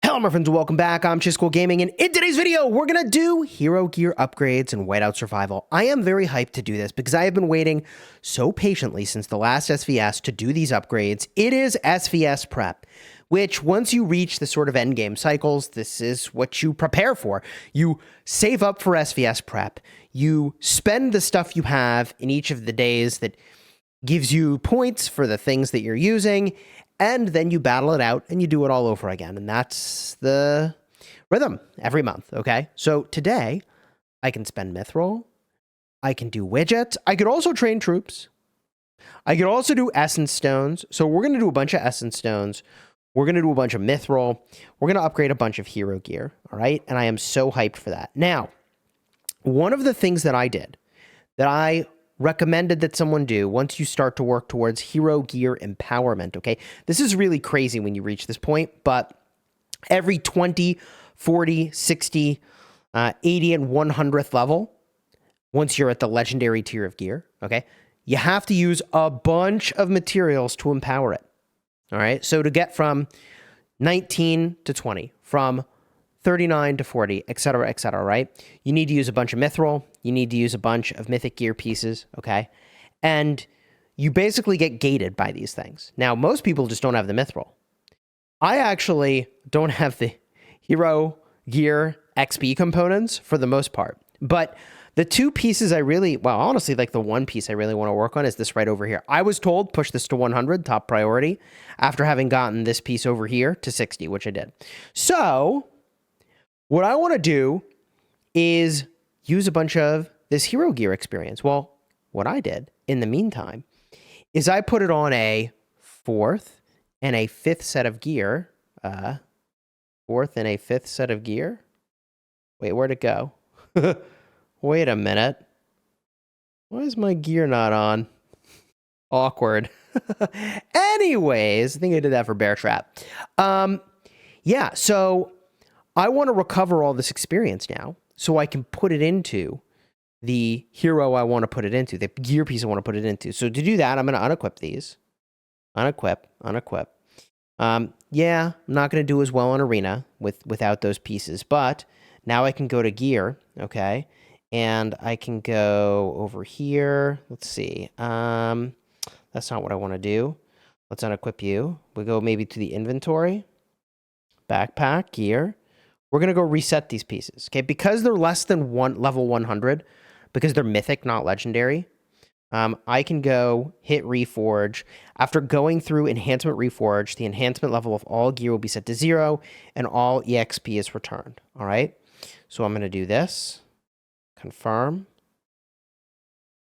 Hello my friends, welcome back. I'm Chisco Gaming, and in today's video, we're gonna do hero gear upgrades and Whiteout Survival. I am very hyped to do this because I have been waiting so patiently since the last SvS to do these upgrades. It is SvS Prep, which once you reach the sort of endgame cycles, this is what you prepare for. You save up for SvS Prep, you spend the stuff you have in each of the days that gives you points for the things that you're using, and then you battle it out and you do it all over again. And that's the rhythm every month, okay? So today, I can spend Mithril. I can do widgets. I could also train troops. I could also do essence stones. So we're going to do a bunch of essence stones. We're going to do a bunch of Mithril. We're going to upgrade a bunch of hero gear, all right? And I am so hyped for that. Now, one of the things that I did that I recommended that someone do once you start to work towards hero gear empowerment, okay? This is really crazy when you reach this point, but every 20, 40, 60, 80, and 100th level, once you're at the legendary tier of gear, okay, you have to use a bunch of materials to empower it, all right? So to get from 19 to 20, from 39 to 40, etc., right? You need to use a bunch of Mithril. You need to use a bunch of mythic gear pieces, okay? And you basically get gated by these things. Now, most people just don't have the Mithril. I actually don't have the hero gear XP components for the most part. But the two pieces I really, well, honestly, like the one piece I really want to work on is this right over here. I was told push this to 100, top priority, after having gotten this piece over here to 60, which I did. So what I want to do is use a bunch of this hero gear experience. Well, what I did in the meantime is I put it on a 4th and a 5th set of gear. 4th and a 5th set of gear? Wait, where'd it go? Wait a minute. Why is my gear not on? Awkward. Anyways, I think I did that for Bear Trap. Yeah, so I want to recover all this experience now so I can put it into the hero I want to put it into, the gear piece I want to put it into. So to do that, I'm going to unequip these. Unequip. Yeah, I'm not going to do as well in Arena without those pieces, but now I can go to gear, okay? And I can go over here. Let's see. That's not what I want to do. Let's unequip you. We go maybe to the inventory. Backpack, gear. We're going to go reset these pieces, okay? Because they're less than level 100, because they're mythic, not legendary, I can go hit Reforge. After going through Enhancement Reforge, the enhancement level of all gear will be set to 0, and all EXP is returned, all right? So I'm going to do this, confirm,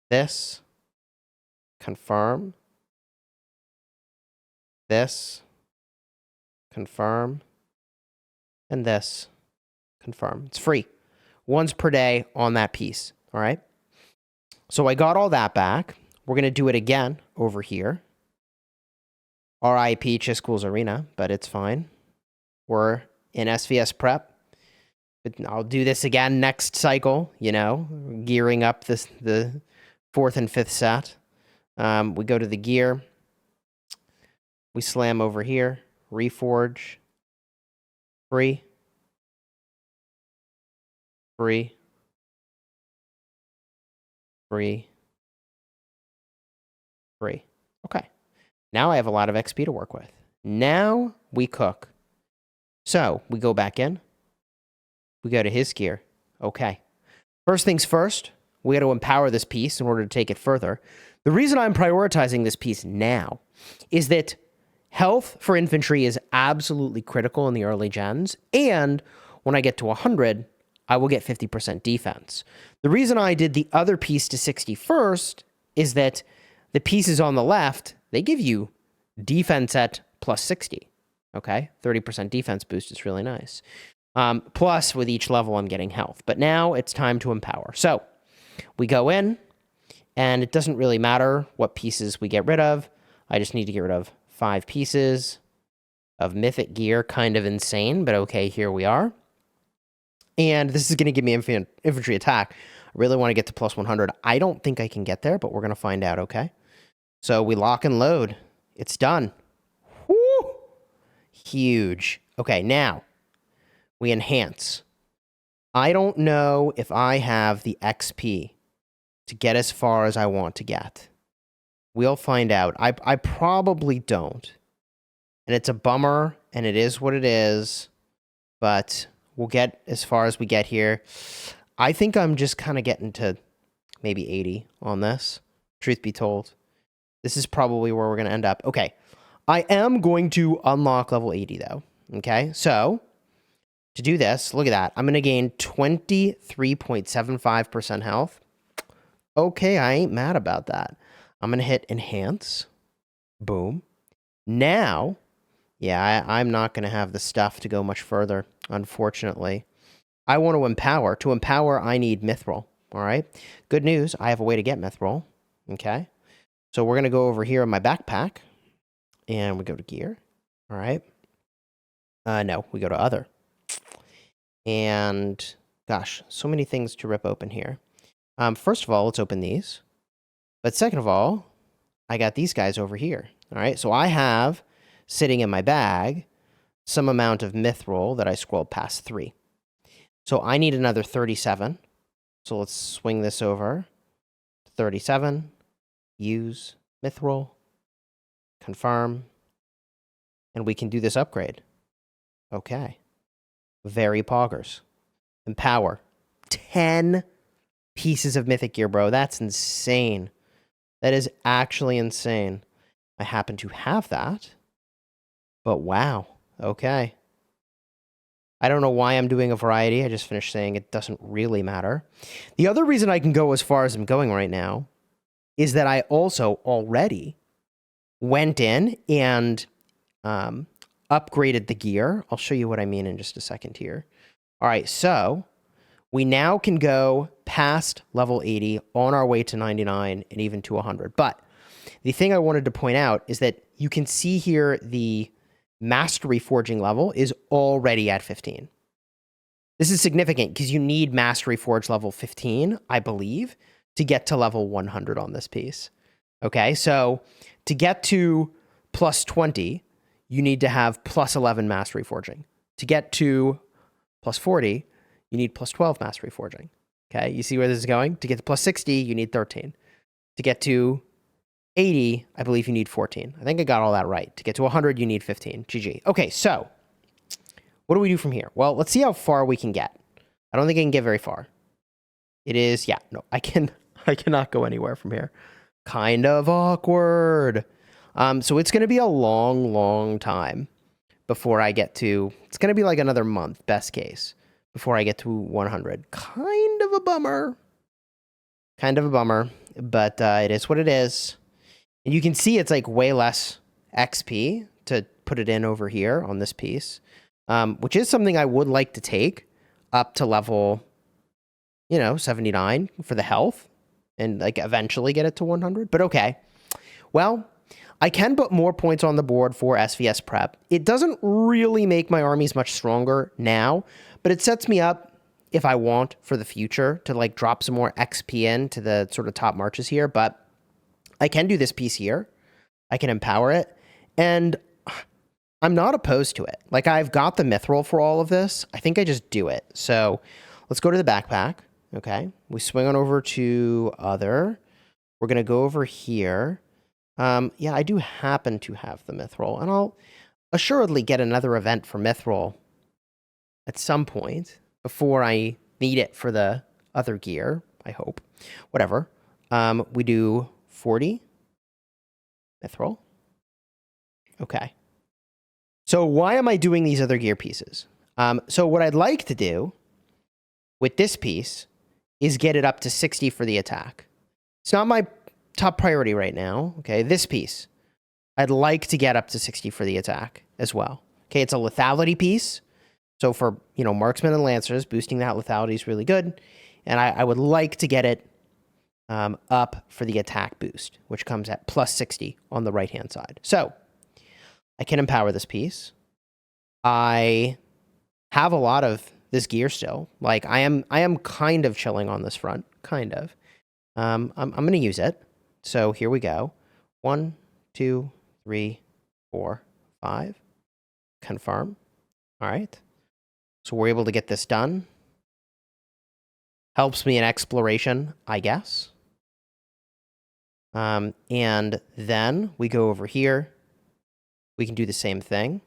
this, confirm, this, confirm, and this. Confirm. It's free. Once per day on that piece. All right. So I got all that back. We're going to do it again over here. RIP Chiscool's Arena, but it's fine. We're in SvS Prep. But I'll do this again next cycle, you know, gearing up the 4th and 5th set. We go to the gear. We slam over here. Reforge. Free. Free. Okay. Now I have a lot of XP to work with. Now we cook. So we go back in. We go to his gear. Okay. First things first, we got to empower this piece in order to take it further. The reason I'm prioritizing this piece now is that health for infantry is absolutely critical in the early gens, and when I get to 100, I will get 50% defense. The reason I did the other piece to 60 first is that the pieces on the left, they give you defense at plus 60, okay? 30% defense boost is really nice. Plus, with each level, I'm getting health. But now it's time to empower. So we go in, and it doesn't really matter what pieces we get rid of. I just need to get rid of 5 pieces of mythic gear. Kind of insane, but okay, here we are. And this is going to give me infantry attack. I really want to get to plus 100. I don't think I can get there, but we're going to find out, okay? So we lock and load. It's done. Woo! Huge. Okay, now We enhance. I don't know if I have the XP to get as far as I want to get. We'll find out. I probably don't. And it's a bummer, and it is what it is, but we'll get as far as we get here. I think I'm just kind of getting to maybe 80 on this, truth be told. This is probably where we're going to end up. Okay, I am going to unlock level 80, though. Okay, so to do this, look at that. I'm going to gain 23.75% health. Okay, I ain't mad about that. I'm going to hit enhance. Boom. Now, yeah, I'm not going to have the stuff to go much further, unfortunately. I want to empower. To empower, I need mithril. All right. Good news. I have a way to get mithril. Okay. So we're going to go over here in my backpack, and we go to gear. All right. No, we go to other. And gosh, so many things to rip open here. First of all, let's open these. But second of all, I got these guys over here. All right. So I have sitting in my bag some amount of mithril that I scrolled past 3. So I need another 37. So let's swing this over. 37. Use mithril. Confirm. And we can do this upgrade. Okay. Very poggers. Empower. 10 pieces of mythic gear, bro. That's insane. That is actually insane. I happen to have that. But wow. Okay. I don't know why I'm doing a variety. I just finished saying it doesn't really matter. The other reason I can go as far as I'm going right now is that I also already went in and upgraded the gear. I'll show you what I mean in just a second here. All right, so we now can go past level 80 on our way to 99 and even to 100. But the thing I wanted to point out is that you can see here the mastery forging level is already at 15. This is significant because you need mastery forge level 15, I believe, to get to level 100 on this piece. Okay, so to get to plus 20, you need to have plus 11 mastery forging. To get to plus 40, you need plus 12 mastery forging. Okay, you see where this is going? To get to plus 60, you need 13. To get to 80, I believe you need 14. I think I got all that right. To get to 100, you need 15. GG. Okay, so what do we do from here? Well, let's see how far we can get. I don't think I can get very far. It is, yeah, no, I cannot go anywhere from here. Kind of awkward. So it's going to be a long, long time before I get to, it's going to be like another month, best case, before I get to 100. Kind of a bummer. Kind of a bummer, but it is what it is. And you can see it's like way less XP to put it in over here on this piece, which is something I would like to take up to level, 79 for the health and like eventually get it to 100. But okay. Well, I can put more points on the board for SvS Prep. It doesn't really make my armies much stronger now, but it sets me up if I want for the future to like drop some more XP into the sort of top marches here. But I can do this piece here. I can empower it. And I'm not opposed to it. Like, I've got the mithril for all of this. I think I just do it. So let's go to the backpack. Okay. We swing on over to other. We're going to go over here. Yeah, I do happen to have the mithril. And I'll assuredly get another event for mithril at some point before I need it for the other gear, I hope. Whatever. We do 40 mithril. Okay. So why am I doing these other gear pieces? So what I'd like to do with this piece is get it up to 60 for the attack. It's not my top priority right now. Okay, this piece, I'd like to get up to 60 for the attack as well. Okay, it's a lethality piece. So for, marksmen and lancers, boosting that lethality is really good. And I would like to get it up for the attack boost, which comes at plus 60 on the right-hand side. So I can empower this piece. I have a lot of this gear still. Like, I am kind of chilling on this front, kind of. I'm going to use it. So here we go. 1, 2, 3, 4, 5. Confirm. All right. So we're able to get this done. Helps me in exploration, I guess. And then we go over here. We can do the same thing.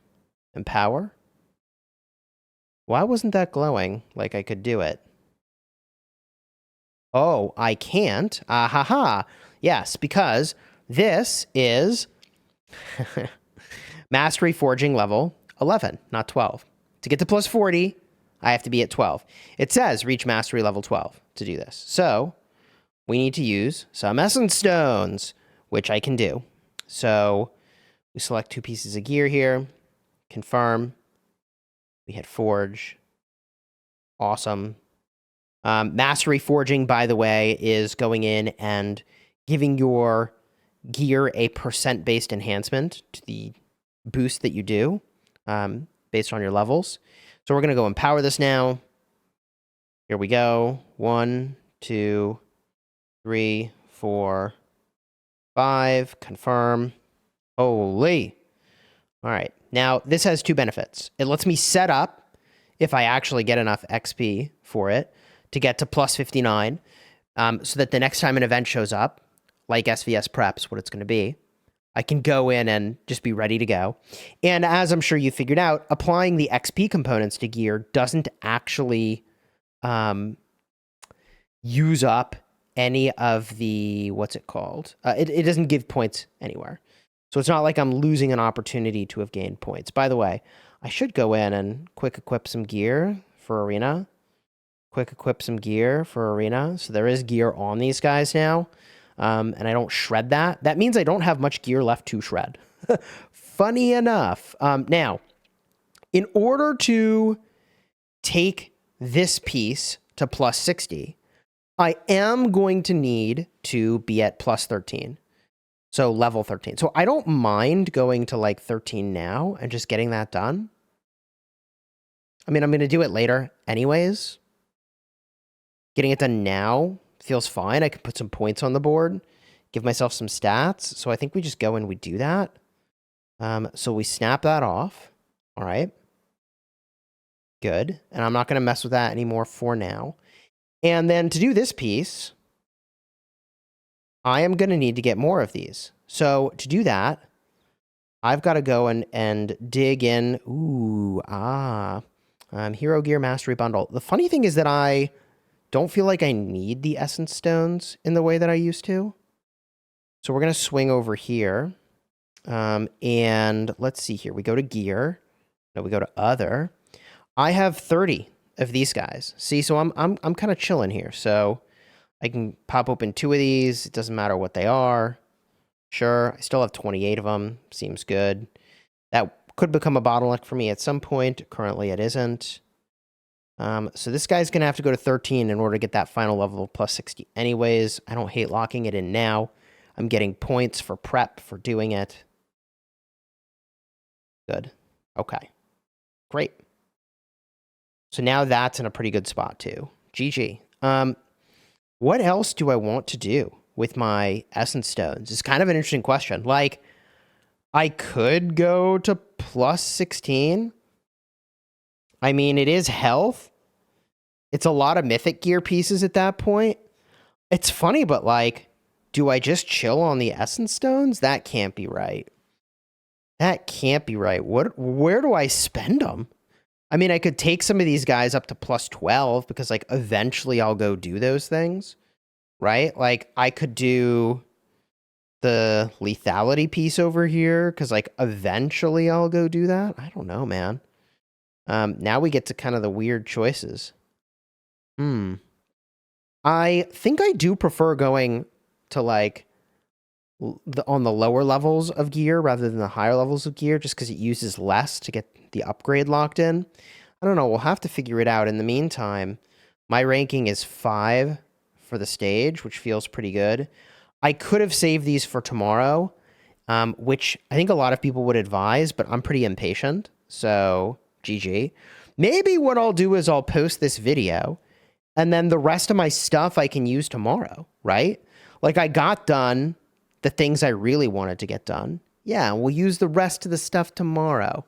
Empower. Why wasn't that glowing like I could do it? Oh, I can't. Ah ha ha. Yes, because this is Mastery Forging level 11, not 12. To get to plus 40, I have to be at 12. It says reach Mastery level 12 to do this. So we need to use some Essence Stones, which I can do. So we select 2 pieces of gear here. Confirm. We hit Forge. Awesome. Mastery Forging, by the way, is going in and giving your gear a percent-based enhancement to the boost that you do based on your levels. So we're going to go empower this now. Here we go. 1, 2, 3, 4, 5. Confirm. Holy. All right. Now, this has 2 benefits. It lets me set up, if I actually get enough XP for it, to get to plus 59, so that the next time an event shows up, like SvS Prep's what it's going to be, I can go in and just be ready to go. And as I'm sure you figured out, applying the XP components to gear doesn't actually use up any of the, what's it called? It doesn't give points anywhere. So it's not like I'm losing an opportunity to have gained points. By the way, I should go in and quick equip some gear for Arena. Quick equip some gear for Arena. So there is gear on these guys now. And I don't shred that. That means I don't have much gear left to shred. Funny enough. Now, in order to take this piece to plus 60, I am going to need to be at plus 13. So level 13. So I don't mind going to like 13 now and just getting that done. I mean, I'm going to do it later anyways. Getting it done now feels fine. I can put some points on the board, give myself some stats. So I think we just go and we do that. So we snap that off. All right. Good. And I'm not going to mess with that anymore for now. And then to do this piece, I am going to need to get more of these. So to do that, I've got to go and dig in. Hero Gear Mastery Bundle. The funny thing is that I don't feel like I need the Essence Stones in the way that I used to. So we're going to swing over here. And let's see here. We go to Gear. No, we go to Other. I have 30 of these guys. See, so I'm kind of chilling here. So I can pop open 2 of these. It doesn't matter what they are. Sure, I still have 28 of them. Seems good. That could become a bottleneck for me at some point. Currently, it isn't. So this guy's going to have to go to 13 in order to get that final level of plus 60 anyways. I don't hate locking it in now. I'm getting points for prep for doing it. Good. Okay. Great. So now that's in a pretty good spot too. GG. What else do I want to do with my Essence Stones? It's kind of an interesting question. Like, I could go to plus 16. I mean, it is health. It's a lot of mythic gear pieces at that point. It's funny, but like, do I just chill on the Essence Stones? That can't be right. That can't be right. Where do I spend them? I mean, I could take some of these guys up to plus 12 because like eventually I'll go do those things, right? Like I could do the lethality piece over here because like eventually I'll go do that. I don't know, man. Now we get to kind of the weird choices. I think I do prefer going to like on the lower levels of gear rather than the higher levels of gear just because it uses less to get the upgrade locked in. I don't know. We'll have to figure it out. In the meantime, my ranking is 5 for the stage, which feels pretty good. I could have saved these for tomorrow, which I think a lot of people would advise, but I'm pretty impatient. So GG. Maybe what I'll do is I'll post this video and then the rest of my stuff I can use tomorrow, right? Like I got done the things I really wanted to get done. Yeah, we'll use the rest of the stuff tomorrow.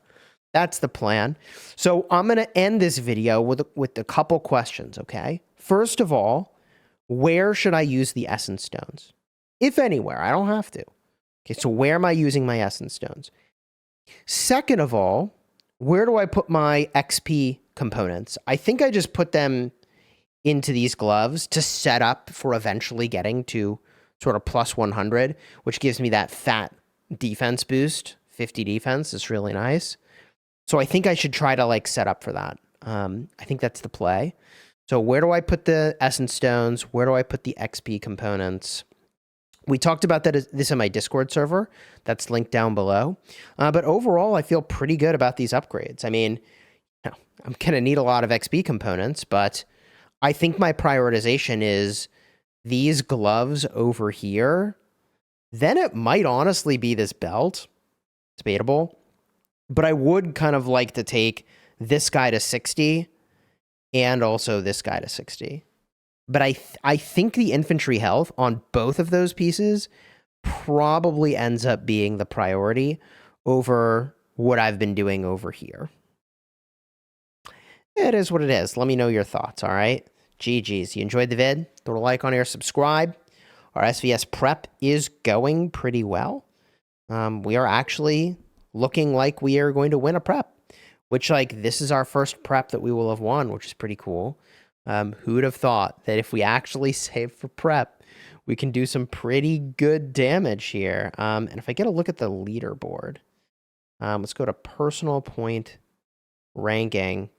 That's the plan. So I'm going to end this video with a couple questions, okay? First of all, where should I use the essence stones? If anywhere, I don't have to. Okay, so where am I using my essence stones? Second of all, where do I put my XP components? I think I just put them into these gloves to set up for eventually getting to sort of plus 100, which gives me that fat defense boost. 50 defense is really nice. So I think I should try to like set up for that. I think that's the play. So where do I put the essence stones? Where do I put the XP components? We talked about this in my Discord server. That's linked down below. But overall, I feel pretty good about these upgrades. I mean, I'm going to need a lot of XP components, but I think my prioritization is these gloves over here. Then it might honestly be this belt. It's debatable. But I would kind of like to take this guy to 60 and also this guy to 60. But I think the infantry health on both of those pieces probably ends up being the priority over what I've been doing over here. It is what it is. Let me know your thoughts, all right? GG's. You enjoyed the vid? Throw a like on here, subscribe. Our SvS Prep is going pretty well. We are actually looking like we are going to win a prep, which like this is our first prep that we will have won, which is pretty cool. Who would have thought that if we actually save for prep, we can do some pretty good damage here. And if I get a look at the leaderboard, let's go to personal point ranking.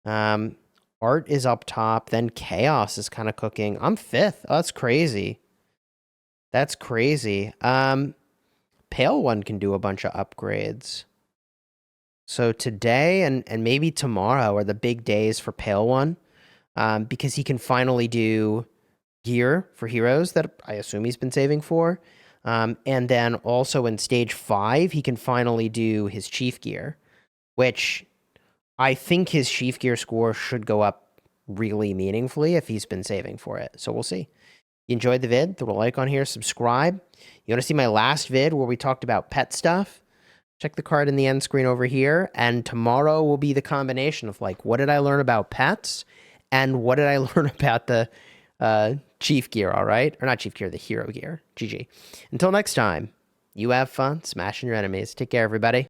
Art is up top, then Chaos is kind of cooking. I'm 5th. Oh, that's crazy. That's crazy. Pale One can do a bunch of upgrades. So today and maybe tomorrow are the big days for Pale One, because he can finally do gear for heroes that I assume he's been saving for. And then also in stage 5, he can finally do his chief gear, which I think his chief gear score should go up really meaningfully if he's been saving for it. So we'll see. You enjoyed the vid? Throw a like on here, subscribe. You want to see my last vid where we talked about pet stuff? Check the card in the end screen over here. And tomorrow will be the combination of like, what did I learn about pets? And what did I learn about the chief gear, all right? Or not chief gear, the hero gear. GG. Until next time, you have fun smashing your enemies. Take care, everybody.